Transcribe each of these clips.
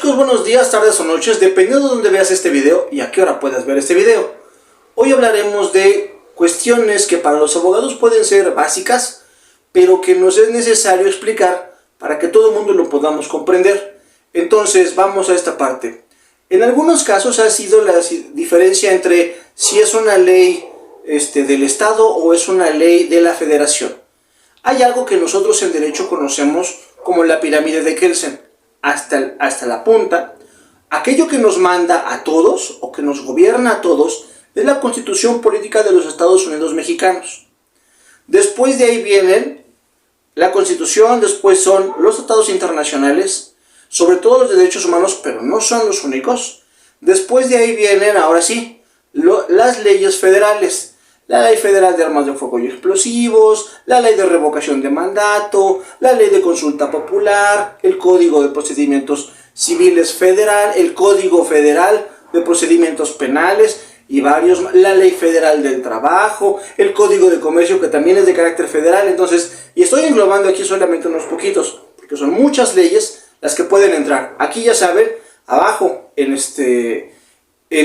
chicos, buenos días, tardes o noches, dependiendo de dónde veas este video y a qué hora puedas ver este video. Hoy hablaremos de cuestiones que para los abogados pueden ser básicas, pero que nos es necesario explicar para que todo el mundo lo podamos comprender. Entonces, vamos a esta parte. En algunos casos ha sido la diferencia entre si es una ley del Estado o es una ley de la Federación. Hay algo que nosotros en derecho conocemos como la pirámide de Kelsen. Hasta la punta, aquello que nos manda a todos o que nos gobierna a todos es la Constitución Política de los Estados Unidos Mexicanos. Después de ahí vienen la Constitución, después son los tratados internacionales, sobre todo los de derechos humanos, pero no son los únicos. Después de ahí vienen, ahora sí, las leyes federales. La Ley Federal de Armas de Fuego y Explosivos, la Ley de Revocación de Mandato, la Ley de Consulta Popular, el Código de Procedimientos Civiles Federal, el Código Federal de Procedimientos Penales y varios más, la Ley Federal del Trabajo, el Código de Comercio que también es de carácter federal. Entonces, y estoy englobando aquí solamente unos poquitos, porque son muchas leyes las que pueden entrar. Aquí ya saben, abajo en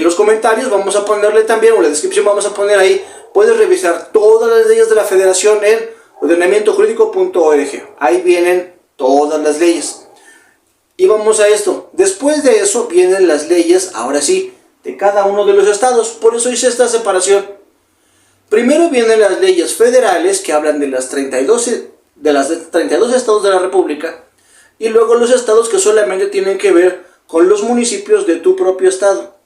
los comentarios vamos a ponerle también, o en la descripción vamos a poner ahí, puedes revisar todas las leyes de la Federación en ordenamientojurídico.org. Ahí vienen todas las leyes. Y vamos a esto. Después de eso vienen las leyes, ahora sí, de cada uno de los estados. Por eso hice esta separación. Primero vienen las leyes federales que hablan de las 32 estados de la República. Y luego los estados que solamente tienen que ver con los municipios de tu propio estado.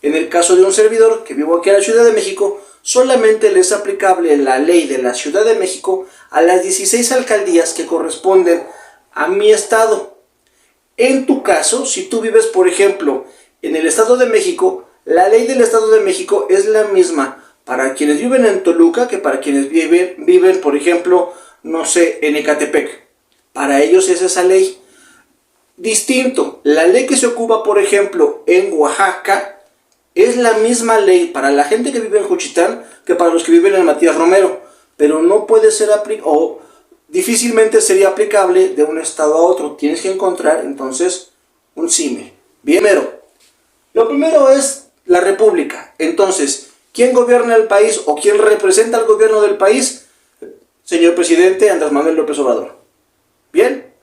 En el caso de un servidor que vivo aquí en la Ciudad de México, solamente le es aplicable la ley de la Ciudad de México a las 16 alcaldías que corresponden a mi estado. En tu caso, si tú vives, por ejemplo, en el Estado de México, la ley del Estado de México es la misma para quienes viven en Toluca que para quienes viven, por ejemplo, no sé, en Ecatepec. Para ellos es esa ley. Distinto, la ley que se ocupa, por ejemplo, en Oaxaca, es la misma ley para la gente que vive en Juchitán que para los que viven en Matías Romero, pero no puede ser o difícilmente sería aplicable de un estado a otro. Tienes que encontrar entonces un símil. Bien, lo primero es la República. Entonces, ¿quién gobierna el país o quién representa al gobierno del país? Señor presidente Andrés Manuel López Obrador. Bien.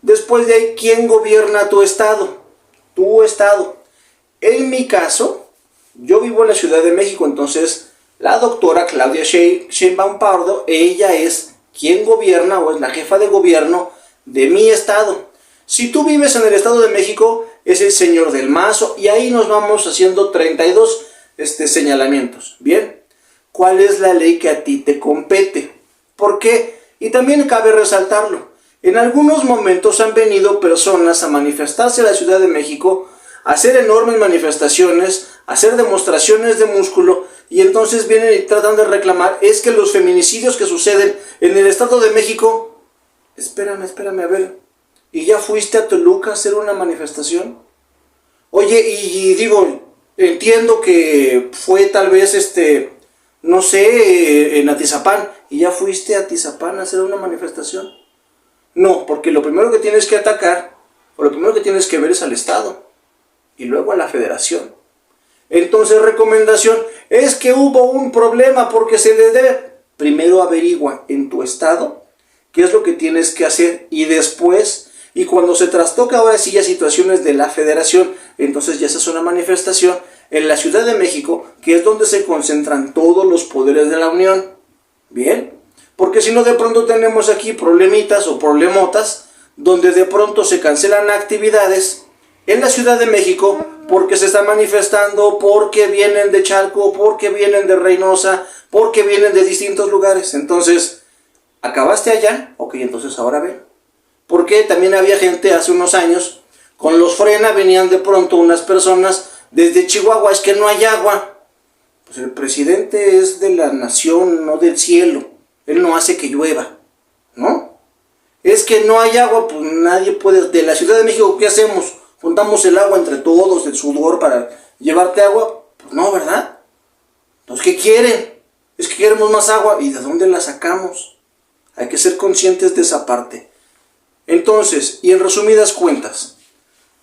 Después de ahí, ¿quién gobierna tu estado? Tu estado. En mi caso, yo vivo en la Ciudad de México, entonces la doctora Claudia Sheinbaum Pardo, ella es quien gobierna o es la jefa de gobierno de mi estado. Si tú vives en el Estado de México, es el señor del Mazo, y ahí nos vamos haciendo 32 señalamientos. Bien, ¿cuál es la ley que a ti te compete? ¿Por qué? Y también cabe resaltarlo. En algunos momentos han venido personas a manifestarse en la Ciudad de México, a hacer enormes manifestaciones, a hacer demostraciones de músculo, y entonces vienen y tratan de reclamar, es que los feminicidios que suceden en el Estado de México, espérame, a ver, ¿y ya fuiste a Toluca a hacer una manifestación? Oye, y digo, entiendo que fue tal vez, no sé, en Atizapán, ¿y ya fuiste a Atizapán a hacer una manifestación? No, porque lo primero que tienes que atacar, o lo primero que tienes que ver es al Estado, y luego a la Federación. Entonces, recomendación, es que hubo un problema porque se le debe. Primero averigua en tu estado qué es lo que tienes que hacer, y después, y cuando se trastoca ahora sí ya situaciones de la Federación, entonces ya se hace una manifestación en la Ciudad de México, que es donde se concentran todos los poderes de la Unión. Bien, porque si no de pronto tenemos aquí problemitas o problemotas, donde de pronto se cancelan actividades en la Ciudad de México porque se están manifestando, porque vienen de Chalco, porque vienen de Reynosa, porque vienen de distintos lugares. Entonces, ¿acabaste allá? Ok, entonces ahora ven. Porque también había gente hace unos años, con los Frena venían de pronto unas personas desde Chihuahua, es que no hay agua. Pues el presidente es de la nación, no del cielo. Él no hace que llueva, ¿no? Es que no hay agua, pues nadie puede. De la Ciudad de México, ¿qué hacemos? Juntamos el agua entre todos, el sudor para llevarte agua. Pues no, ¿verdad? Entonces, ¿qué quieren? Es que queremos más agua. ¿Y de dónde la sacamos? Hay que ser conscientes de esa parte. Entonces, y en resumidas cuentas,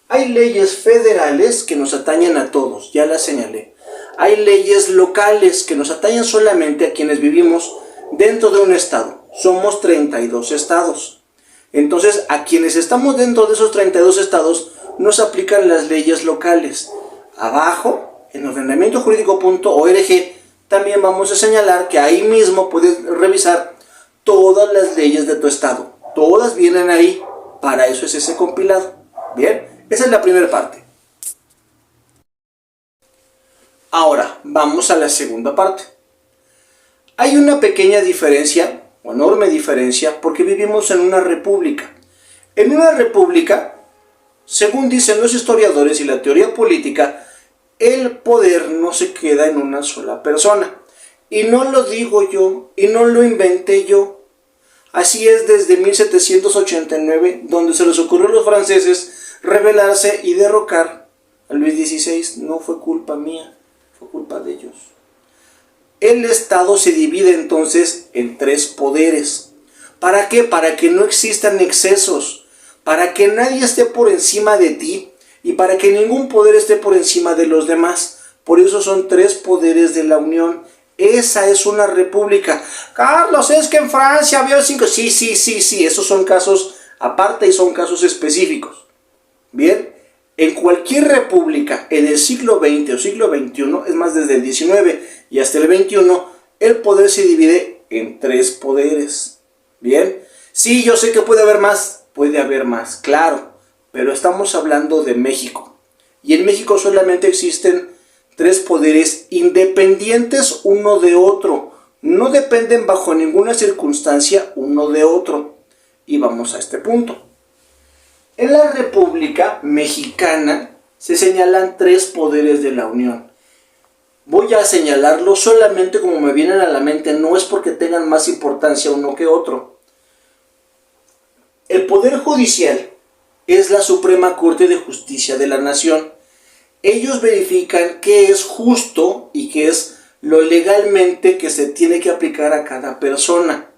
Hay leyes federales que nos atañen a todos, ya las señalé. Hay leyes locales que nos atañen solamente a quienes vivimos dentro de un estado. Somos 32 estados. Entonces, a quienes estamos dentro de esos 32 estados, nos aplican las leyes locales. Abajo, en ordenamientojurídico.org, también vamos a señalar que ahí mismo puedes revisar todas las leyes de tu estado. Todas vienen ahí, para eso es ese compilado. Bien, esa es la primera parte. Ahora, vamos a la segunda parte. Hay una pequeña diferencia, o enorme diferencia, porque vivimos en una república. En una república, según dicen los historiadores y la teoría política, el poder no se queda en una sola persona. Y no lo digo yo, y no lo inventé yo. Así es desde 1789, donde se les ocurrió a los franceses rebelarse y derrocar a Luis XVI. No fue culpa mía, fue culpa de ellos. El Estado se divide entonces en 3 poderes. ¿Para qué? Para que no existan excesos, para que nadie esté por encima de ti y para que ningún poder esté por encima de los demás. Por eso son 3 poderes de la Unión. Esa es una república. Carlos, es que en Francia había 5. Sí, esos son casos aparte y son casos específicos. Bien, en cualquier república, en el siglo XX o siglo XXI, es más, desde el XIX y hasta el XXI, el poder se divide en 3 poderes. Bien, sí, yo sé que puede haber más, claro, pero estamos hablando de México. Y en México solamente existen 3 poderes independientes uno de otro. No dependen bajo ninguna circunstancia uno de otro. Y vamos a este punto. En la República Mexicana se señalan 3 poderes de la Unión. Voy a señalarlos solamente como me vienen a la mente, no es porque tengan más importancia uno que otro. El Poder Judicial es la Suprema Corte de Justicia de la Nación. Ellos verifican qué es justo y qué es lo legalmente que se tiene que aplicar a cada persona.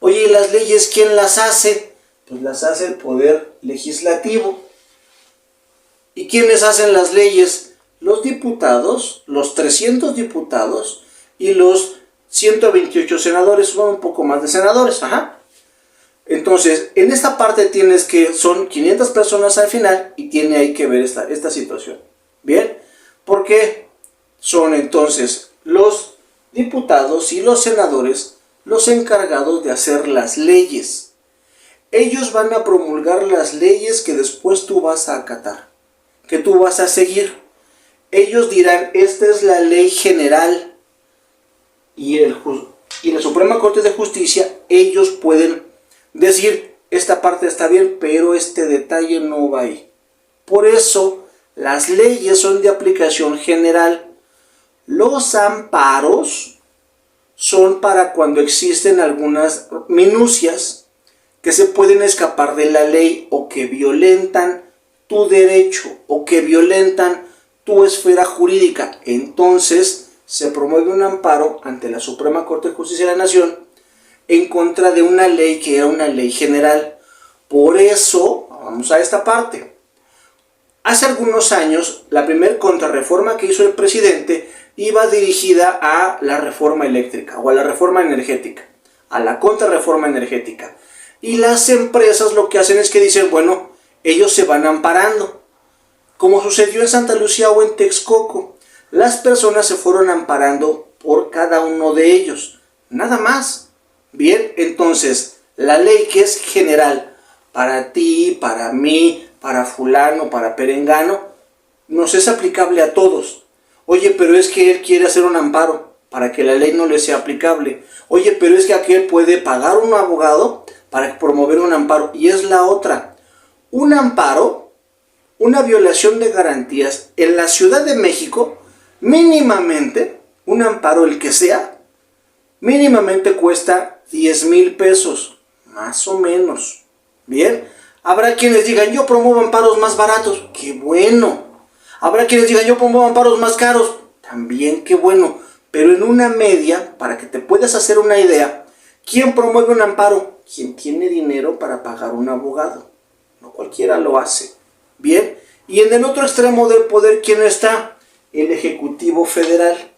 Oye, ¿y las leyes quién las hace? Pues las hace el Poder Legislativo. ¿Y quiénes hacen las leyes? Los diputados, los 300 diputados y los 128 senadores, son un poco más de senadores, Entonces, en esta parte tienes que, son 500 personas al final y tiene ahí que ver esta situación. Bien, porque son entonces los diputados y los senadores los encargados de hacer las leyes. Ellos van a promulgar las leyes que después tú vas a acatar, que tú vas a seguir. Ellos dirán, esta es la ley general, y la Suprema Corte de Justicia, ellos pueden decir, esta parte está bien, pero este detalle no va ahí. Por eso, las leyes son de aplicación general. Los amparos son para cuando existen algunas minucias que se pueden escapar de la ley o que violentan tu derecho o que violentan tu esfera jurídica. Entonces se promueve un amparo ante la Suprema Corte de Justicia de la Nación en contra de una ley que era una ley general. Por eso, vamos a esta parte. Hace algunos años, la primera contrarreforma que hizo el presidente iba dirigida a la reforma eléctrica o a la reforma energética, a la contrarreforma energética. Y las empresas lo que hacen es que dicen, bueno, ellos se van amparando. Como sucedió en Santa Lucía o en Texcoco, las personas se fueron amparando por cada uno de ellos, nada más. Bien, entonces, la ley que es general para ti, para mí, para fulano, para perengano, nos es aplicable a todos. Oye, pero es que él quiere hacer un amparo para que la ley no le sea aplicable. Oye, pero es que aquel puede pagar un abogado para promover un amparo. Y es la otra. Un amparo, una violación de garantías en la Ciudad de México, mínimamente, un amparo el que sea, mínimamente cuesta 10,000 pesos, más o menos. Bien, habrá quienes digan, yo promuevo amparos más baratos, qué bueno. Habrá quienes digan, yo promuevo amparos más caros, también qué bueno. Pero en una media, para que te puedas hacer una idea, ¿quién promueve un amparo? Quien tiene dinero para pagar un abogado. No cualquiera lo hace. Bien, Y en el otro extremo del poder, ¿quién está? El Ejecutivo Federal.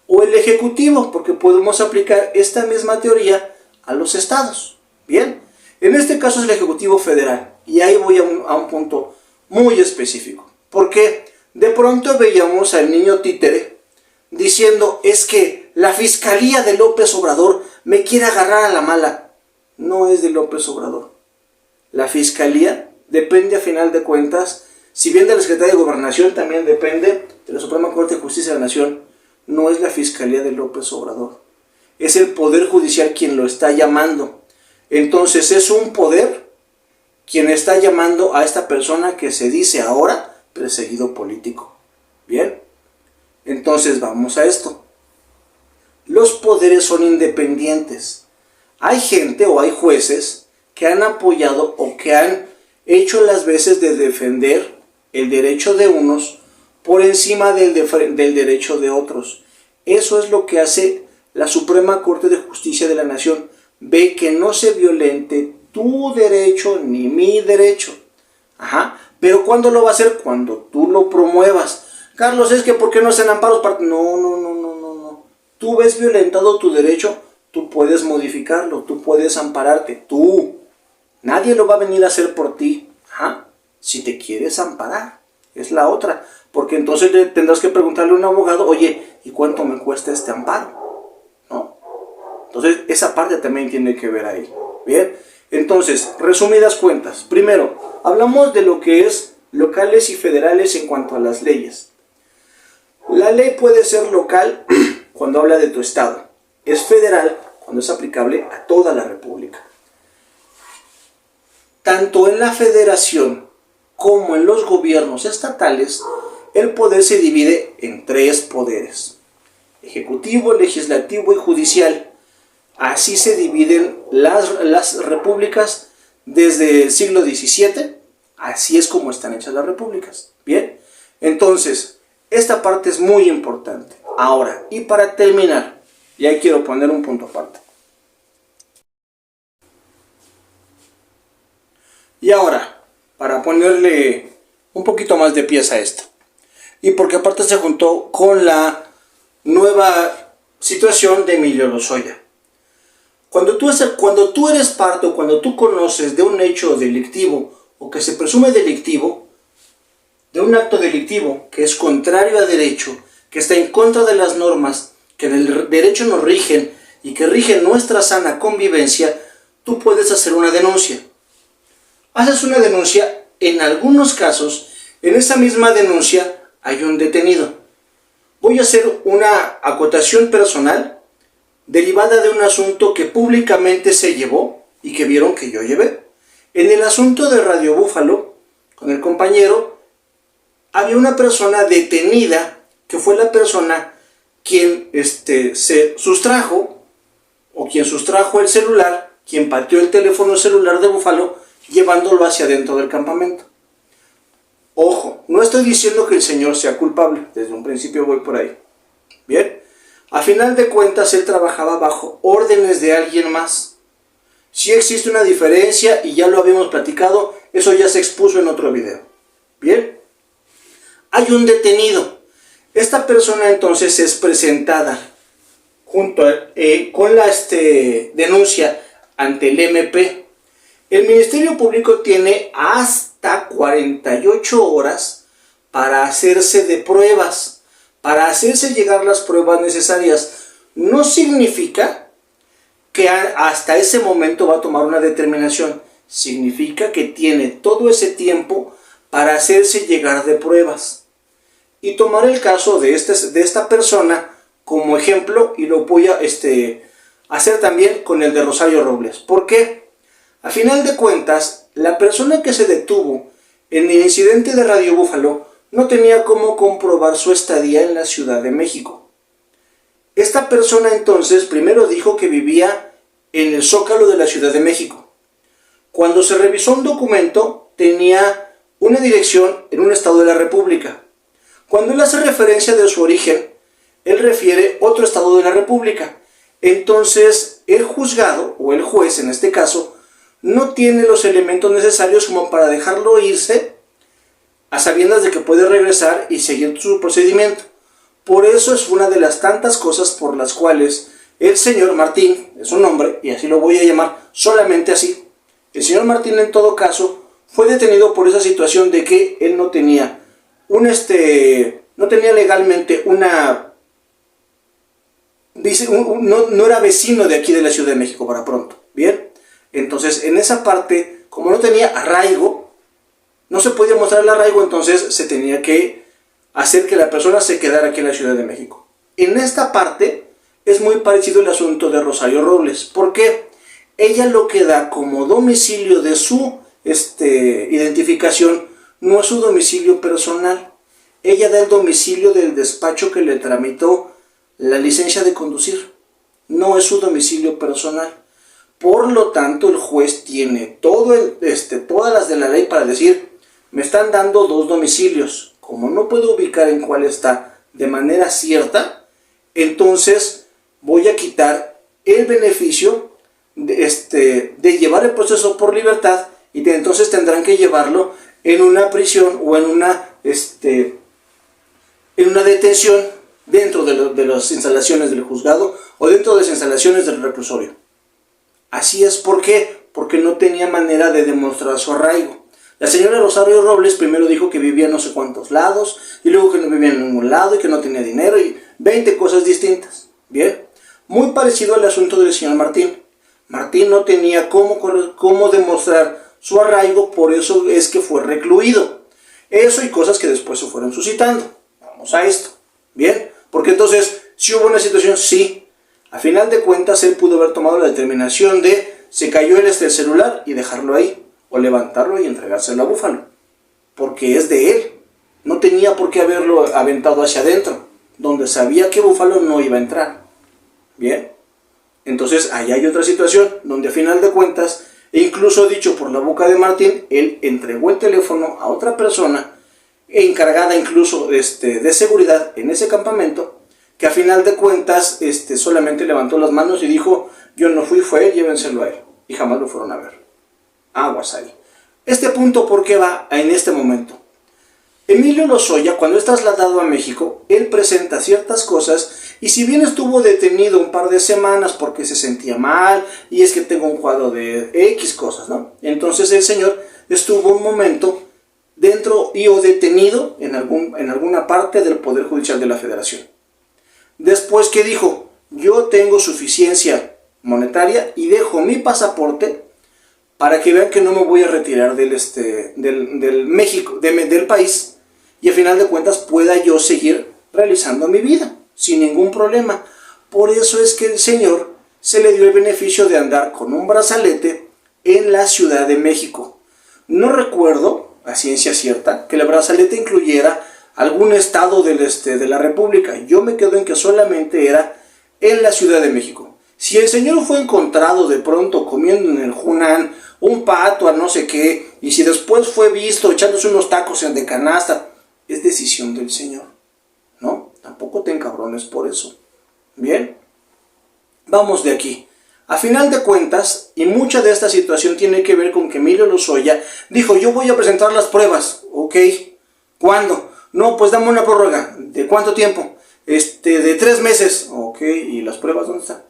O el Ejecutivo, porque podemos aplicar esta misma teoría a los estados. Bien, en este caso es el Ejecutivo Federal. Y ahí voy a un punto muy específico. Porque de pronto veíamos al niño títere diciendo, es que la Fiscalía de López Obrador me quiere agarrar a la mala. No es de López Obrador. La Fiscalía depende a final de cuentas, si bien de la Secretaría de Gobernación, también depende de la Suprema Corte de Justicia de la Nación. No es la Fiscalía de López Obrador. Es el Poder Judicial quien lo está llamando. Entonces es un poder quien está llamando a esta persona que se dice ahora perseguido político. Bien, entonces vamos a esto. Los poderes son independientes. Hay gente o hay jueces que han apoyado o que han hecho las veces de defender el derecho de unos por encima del derecho de otros. Eso es lo que hace la Suprema Corte de Justicia de la Nación. Ve que no se violente tu derecho ni mi derecho. Ajá. Pero ¿cuándo lo va a hacer? Cuando tú lo promuevas. Carlos, es que ¿por qué no hacen amparos? No. Tú ves violentado tu derecho, tú puedes modificarlo, tú puedes ampararte. Tú. Nadie lo va a venir a hacer por ti. Ajá. Si te quieres amparar. Es la otra. Porque entonces tendrás que preguntarle a un abogado, oye, ¿y cuánto me cuesta este amparo? ¿No? Entonces, esa parte también tiene que ver ahí. Bien. Entonces, resumidas cuentas. Primero, hablamos de lo que es locales y federales en cuanto a las leyes. La ley puede ser local cuando habla de tu estado. Es federal cuando es aplicable a toda la república. Tanto en la federación como en los gobiernos estatales, el poder se divide en 3 poderes: ejecutivo, legislativo y judicial. Así se dividen las repúblicas desde el siglo XVII. Así es como están hechas las repúblicas. Bien, entonces, esta parte es muy importante. Ahora, y para terminar, y ahí quiero poner un punto aparte. Y ahora, para ponerle un poquito más de pies a esto, y porque aparte se juntó con la nueva situación de Emilio Lozoya. Cuando tú eres parte o cuando tú conoces de un hecho delictivo o que se presume delictivo, de un acto delictivo que es contrario a derecho, que está en contra de las normas que en el derecho nos rigen y que rigen nuestra sana convivencia, tú puedes hacer una denuncia. Haces una denuncia, en algunos casos, en esa misma denuncia hay un detenido. Voy a hacer una acotación personal derivada de un asunto que públicamente se llevó y que vieron que yo llevé. En el asunto de Radio Búfalo, con el compañero, había una persona detenida que fue la persona quien se sustrajo, o quien sustrajo el celular, quien pateó el teléfono celular de Búfalo, llevándolo hacia dentro del campamento. Ojo, no estoy diciendo que el señor sea culpable, desde un principio voy por ahí. Bien, a final de cuentas él trabajaba bajo órdenes de alguien más. Sí existe una diferencia y ya lo habíamos platicado, eso ya se expuso en otro video. Bien, hay un detenido. Esta persona entonces es presentada junto con la denuncia ante el MP. El Ministerio Público tiene hasta 48 horas para hacerse de pruebas, para hacerse llegar las pruebas necesarias. No significa que hasta ese momento va a tomar una determinación. Significa que tiene todo ese tiempo para hacerse llegar de pruebas. Y tomar el caso de esta persona como ejemplo, y lo voy a hacer también con el de Rosario Robles. ¿Por qué? A final de cuentas, la persona que se detuvo en el incidente de Radio Búfalo no tenía cómo comprobar su estadía en la Ciudad de México. Esta persona entonces primero dijo que vivía en el Zócalo de la Ciudad de México. Cuando se revisó un documento, tenía una dirección en un estado de la República. Cuando él hace referencia de su origen, él refiere otro estado de la República. Entonces, el juzgado, o el juez en este caso, no tiene los elementos necesarios como para dejarlo irse a sabiendas de que puede regresar y seguir su procedimiento. Por eso es una de las tantas cosas por las cuales el señor Martín, es su nombre, y así lo voy a llamar solamente así, el señor Martín en todo caso fue detenido por esa situación de que él no tenía no tenía legalmente no era vecino de aquí de la Ciudad de México para pronto, ¿bien? Entonces en esa parte, como no tenía arraigo, no se podía mostrar el arraigo, entonces se tenía que hacer que la persona se quedara aquí en la Ciudad de México. En esta parte es muy parecido el asunto de Rosario Robles. ¿Por qué? Ella lo que da como domicilio de su identificación no es su domicilio personal. Ella da el domicilio del despacho que le tramitó la licencia de conducir. No es su domicilio personal. Por lo tanto, el juez tiene todas las de la ley para decir, me están dando dos domicilios. Como no puedo ubicar en cuál está de manera cierta, entonces voy a quitar el beneficio de llevar el proceso por libertad y entonces tendrán que llevarlo en una prisión o en una detención dentro de las instalaciones del juzgado o dentro de las instalaciones del reclusorio. Así es, ¿por qué? Porque no tenía manera de demostrar su arraigo. La señora Rosario Robles primero dijo que vivía en no sé cuántos lados, y luego que no vivía en ningún lado y que no tenía dinero y 20 cosas distintas. Bien, muy parecido al asunto del señor Martín. Martín no tenía cómo demostrar su arraigo, por eso es que fue recluido. Eso y cosas que después se fueron suscitando. Vamos a esto. Bien, porque entonces, si hubo una situación, sí. A final de cuentas, él pudo haber tomado la determinación de se cayó el celular y dejarlo ahí, o levantarlo y entregárselo a Búfalo, porque es de él. No tenía por qué haberlo aventado hacia adentro, donde sabía que Búfalo no iba a entrar. Bien, entonces ahí hay otra situación, donde a final de cuentas, e incluso dicho por la boca de Martín, él entregó el teléfono a otra persona, encargada incluso de seguridad en ese campamento, que a final de cuentas solamente levantó las manos y dijo, yo no fui, fue él, llévenselo a él, y jamás lo fueron a ver. Aguas ahí. Este punto, ¿por qué va en este momento? Emilio Lozoya, cuando es trasladado a México, él presenta ciertas cosas, y si bien estuvo detenido un par de semanas porque se sentía mal, y es que tengo un cuadro de X cosas, ¿no? Entonces el señor estuvo un momento dentro o detenido en alguna parte del Poder Judicial de la Federación. Después que dijo, yo tengo suficiencia monetaria y dejo mi pasaporte para que vean que no me voy a retirar del país, y a final de cuentas pueda yo seguir realizando mi vida sin ningún problema. Por eso es que el señor se le dio el beneficio de andar con un brazalete en la Ciudad de México. No recuerdo a ciencia cierta que el brazalete incluyera algún estado de la República. Yo me quedo en que solamente era en la Ciudad de México. Si el señor fue encontrado de pronto comiendo en el Hunan un pato a no sé qué, y si después fue visto echándose unos tacos de canasta, es decisión del señor, ¿no? Tampoco te encabrones por eso. Bien, vamos de aquí. A final de cuentas, y mucha de esta situación tiene que ver con que Emilio Lozoya dijo, yo voy a presentar las pruebas. Ok, ¿cuándo? No, pues dame una prórroga. ¿De cuánto tiempo? De 3 meses. Ok, ¿y las pruebas dónde están?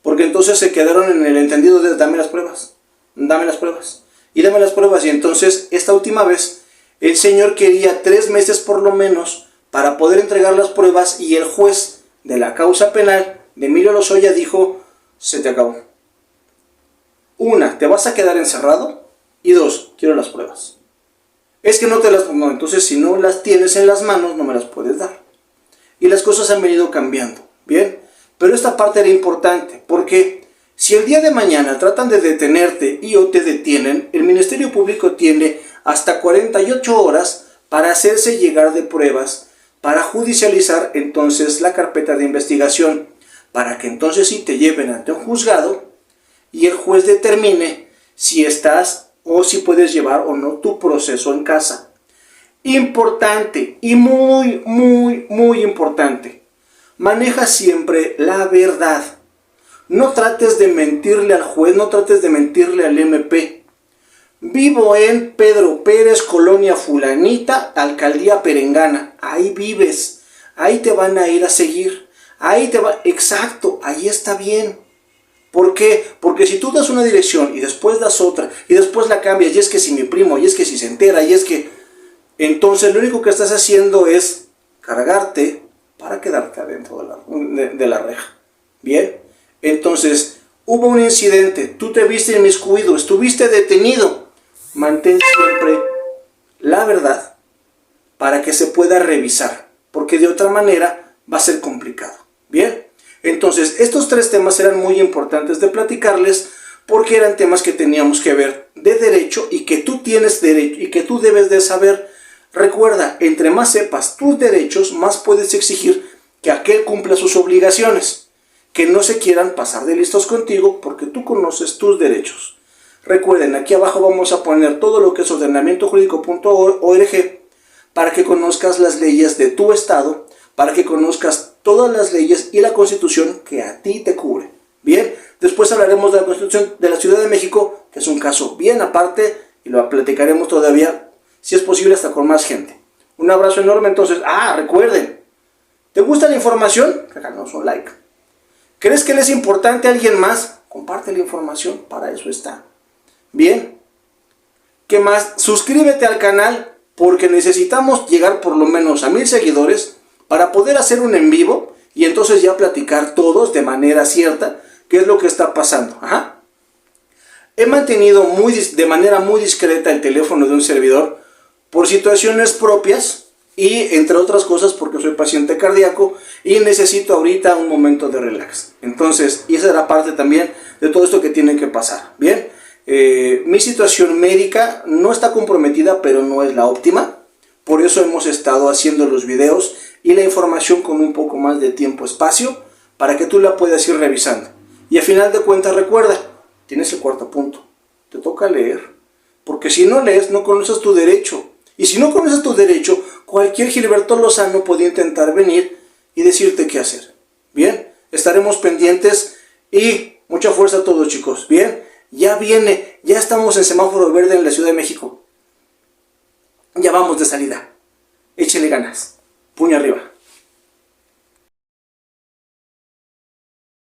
Porque entonces se quedaron en el entendido de dame las pruebas. Dame las pruebas. Y dame las pruebas. Y entonces, esta última vez, el señor quería 3 meses por lo menos para poder entregar las pruebas, y el juez de la causa penal de Emilio Lozoya dijo, se te acabó. 1, te vas a quedar encerrado, y 2, quiero las pruebas. Es que no te las... No, entonces si no las tienes en las manos, no me las puedes dar. Y las cosas han venido cambiando, ¿bien? Pero esta parte era importante, porque si el día de mañana tratan de detenerte o te detienen, el Ministerio Público tiene hasta 48 horas para hacerse llegar de pruebas, para judicializar entonces la carpeta de investigación, para que entonces sí te lleven ante un juzgado y el juez determine si estás o si puedes llevar o no tu proceso en casa. Importante y muy, muy, muy importante. Maneja siempre la verdad. No trates de mentirle al juez, no trates de mentirle al MP. Vivo en Pedro Pérez, Colonia Fulanita, Alcaldía Perengana. Ahí vives. Ahí te van a ir a seguir. Ahí te va. Exacto, ahí está bien. ¿Por qué? Porque si tú das una dirección y después das otra y después la cambias, y es que si mi primo, y es que si se entera, y es que... Entonces lo único que estás haciendo es cargarte para quedarte adentro de la reja. ¿Bien? Entonces, hubo un incidente, tú te viste inmiscuido, estuviste detenido. Mantén siempre la verdad para que se pueda revisar, porque de otra manera va a ser complicado. ¿Bien? Entonces, estos tres temas eran muy importantes de platicarles porque eran temas que teníamos que ver de derecho y que tú tienes derecho y que tú debes de saber. Recuerda, entre más sepas tus derechos, más puedes exigir que aquel cumpla sus obligaciones, que no se quieran pasar de listos contigo porque tú conoces tus derechos. Recuerden, aquí abajo vamos a poner todo lo que es ordenamientojurídico.org para que conozcas las leyes de tu estado, para que conozcas todas las leyes y la Constitución que a ti te cubre. Bien, después hablaremos de la Constitución de la Ciudad de México, que es un caso bien aparte y lo platicaremos todavía, si es posible, hasta con más gente. Un abrazo enorme. Entonces, recuerden, ¿te gusta la información? Regálanos un like. ¿Crees que le es importante a alguien más? Comparte la información, para eso está. Bien, ¿qué más? Suscríbete al canal porque necesitamos llegar por lo menos a 1000 seguidores para poder hacer un en vivo y entonces ya platicar todos de manera cierta qué es lo que está pasando. He mantenido de manera muy discreta el teléfono de un servidor por situaciones propias y entre otras cosas porque soy paciente cardíaco y necesito ahorita un momento de relax. Entonces, y esa era parte también de todo esto que tiene que pasar. Bien, mi situación médica no está comprometida, pero no es la óptima. Por eso hemos estado haciendo los videos y la información con un poco más de tiempo-espacio para que tú la puedas ir revisando. Y a final de cuentas, recuerda, tienes el cuarto punto. Te toca leer. Porque si no lees, no conoces tu derecho. Y si no conoces tu derecho, cualquier Gilberto Lozano podía intentar venir y decirte qué hacer. Bien, estaremos pendientes y mucha fuerza a todos, chicos. Bien, ya viene, ya estamos en semáforo verde en la Ciudad de México. Ya vamos de salida. Échele ganas. Puño arriba.